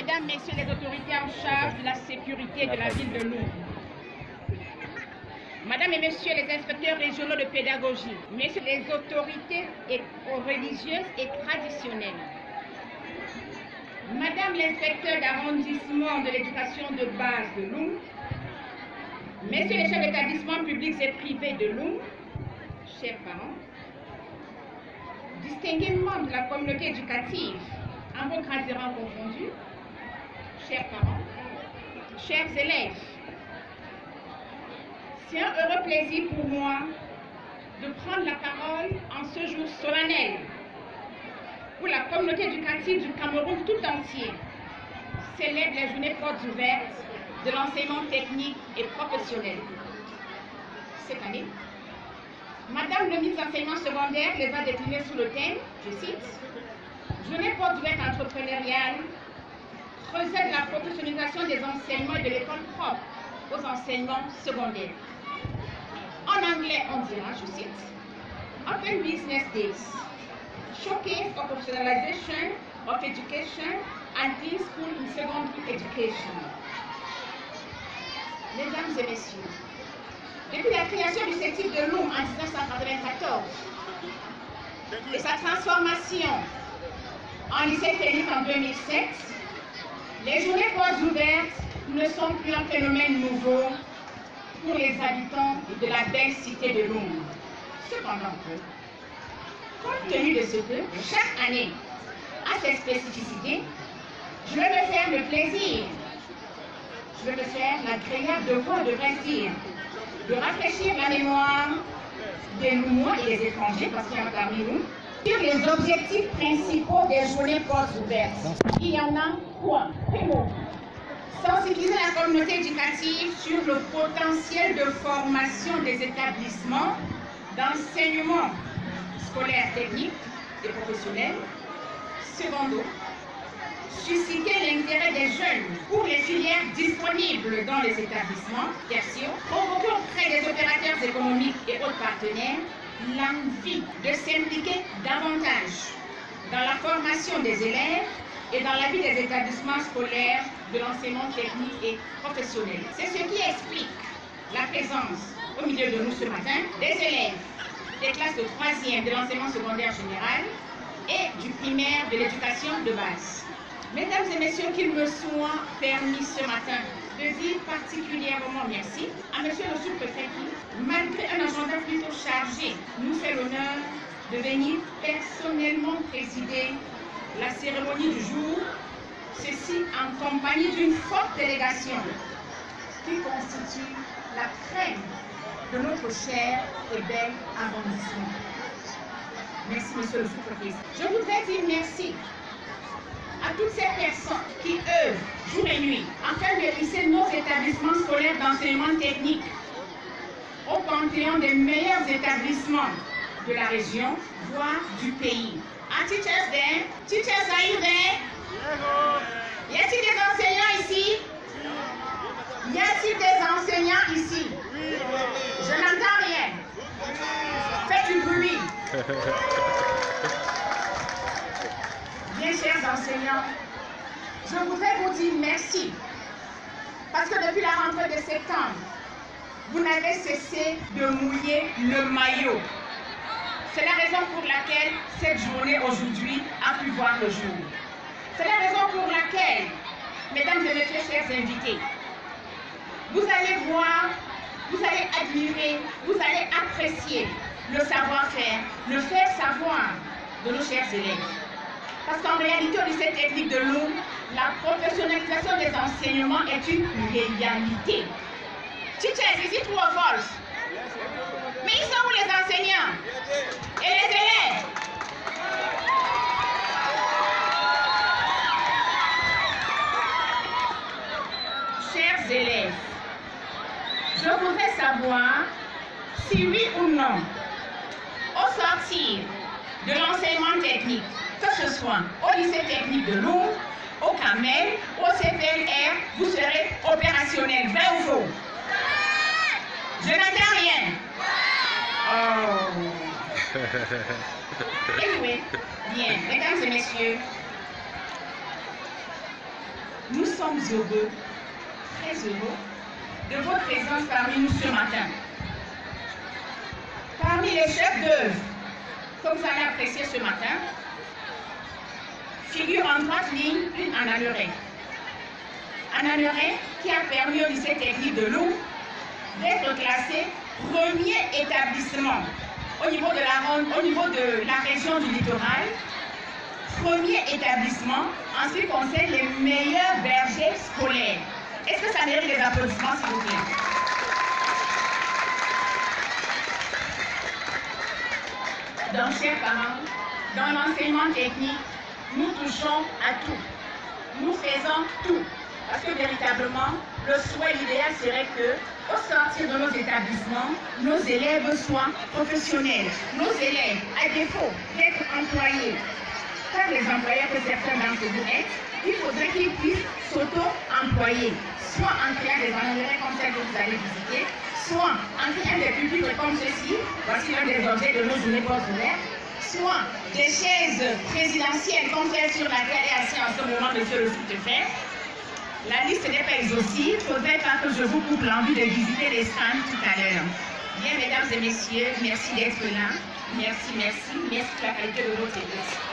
Madame, Messieurs les autorités en charge de la sécurité de la ville de Loum, Madame et Messieurs les inspecteurs régionaux de pédagogie, Messieurs les autorités religieuses et traditionnelles, Madame l'inspecteur d'arrondissement de l'éducation de base de Loum, Messieurs les chefs d'établissements publics et privés de Loum, chers parents, distingués membres de la communauté éducative, en vos grands et rangs confondus, chers parents, chers élèves, c'est un heureux plaisir pour moi de prendre la parole en ce jour solennel où la communauté éducative du Cameroun tout entier célèbre les journées portes ouvertes de l'enseignement technique et professionnel. Cette année, Madame le ministre de l'enseignement secondaire les a déclinées sous le thème, je cite, Journée portes ouvertes entrepreneuriale, creuset de la professionnalisation des enseignements et de l'école propre aux enseignements secondaires. En anglais, on dira, je cite, Open Business Days, Showcase of Professionalization of Education and Discours in Secondary Education. Mesdames et messieurs, depuis la création du Lycée Technique de Loum en 1994 et sa transformation en Lycée Technique en 2007, les journées portes ouvertes ne sont plus un phénomène nouveau pour les habitants de la belle cité de Loum. Cependant, compte tenu de ce que chaque année a ses spécificités, je vais me faire le plaisir, je vais me faire l'agréable devoir, devrais-je dire, de rafraîchir la mémoire des Loumois et des étrangers, parce qu'il y en a parmi nous, sur les objectifs principaux des journées portes ouvertes. Il y en a trois. Primo, sensibiliser la communauté éducative sur le potentiel de formation des établissements d'enseignement scolaire technique et professionnel. Secondo, susciter l'intérêt des jeunes pour les filières disponibles dans les établissements. Tertio, provoquer auprès des opérateurs économiques et autres partenaires l'envie de s'impliquer davantage dans la formation des élèves et dans la vie des établissements scolaires de l'enseignement technique et professionnel. C'est ce qui explique la présence au milieu de nous ce matin des élèves des classes de 3e de l'enseignement secondaire général et du primaire de l'éducation de base. Mesdames et messieurs, qu'il me soit permis ce matin de dire particulièrement merci à monsieur le sous-préfet qui, malgré un agenda plutôt chargé, nous fait l'honneur de venir personnellement présider la cérémonie du jour, ceci en compagnie d'une forte délégation qui constitue la crème de notre cher et bel arrondissement. Merci monsieur le sous-préfet. Je voudrais dire merci à toutes ces personnes qui œuvrent jour et nuit afin de hisser nos établissements scolaires d'enseignement technique au panthéon des meilleurs établissements de la région, voire du pays. À Teachers Day, Teachers are you there? Y a-t-il des enseignants ici? Y a-t-il des enseignants ici? Je n'entends rien. Faites du bruit. Bien chers enseignants, je voudrais vous dire merci parce que depuis la rentrée de septembre, vous n'avez cessé de mouiller le maillot. C'est la raison pour laquelle cette journée aujourd'hui a pu voir le jour. C'est la raison pour laquelle, mesdames et messieurs, chers invités, vous allez voir, vous allez admirer, vous allez apprécier le savoir-faire, le faire savoir de nos chers élèves. Parce qu'en réalité, au lycée technique de Loum, la professionnalisation des enseignements est une réalité. Teachers, is it true or false? Mais ils sont où les enseignants? Et les élèves? Chers élèves, je voudrais savoir si oui ou non, au sortir de l'enseignement technique, que ce soit au lycée technique de Loum, au CAMEL, au CPLR, vous serez opérationnel, vrai ou faux? Je n'entends rien. Oh. Anyway, bien, mesdames et messieurs, Nous sommes heureux, très heureux, de votre présence parmi nous ce matin. Parmi les chefs d'œuvre que vous allez apprécier ce matin, figure en droite ligne une Anna-Lorraine. Anna-Lorraine qui a permis au Lycée Technique de Loum d'être classé premier établissement au niveau de la région du littoral, premier établissement en ce qui concerne les meilleurs bergers scolaires. Est-ce que ça mérite des applaudissements, s'il vous plaît? Donc, chers parents, dans l'enseignement technique, nous touchons à tout. Nous faisons tout. Parce que véritablement, le souhait, l'idéal serait que, au sortir de nos établissements, nos élèves soient professionnels. Nos élèves, à défaut d'être employés par les employeurs que certains d'entre vous êtes, il faudrait qu'ils puissent s'auto-employer, soit en créant des annuaires comme celles que vous allez visiter, soit en créant des pupitres comme ceci, voici l'un des objets de nos journées portes ouvertes, soit des chaises présidentielles comme celle sur laquelle est assis en ce moment monsieur le sous-préfet. La liste n'est pas exhaustive, il ne faudrait pas que je vous coupe l'envie de visiter les stands tout à l'heure. Bien, mesdames et messieurs, merci d'être là. Merci pour la qualité de votre église.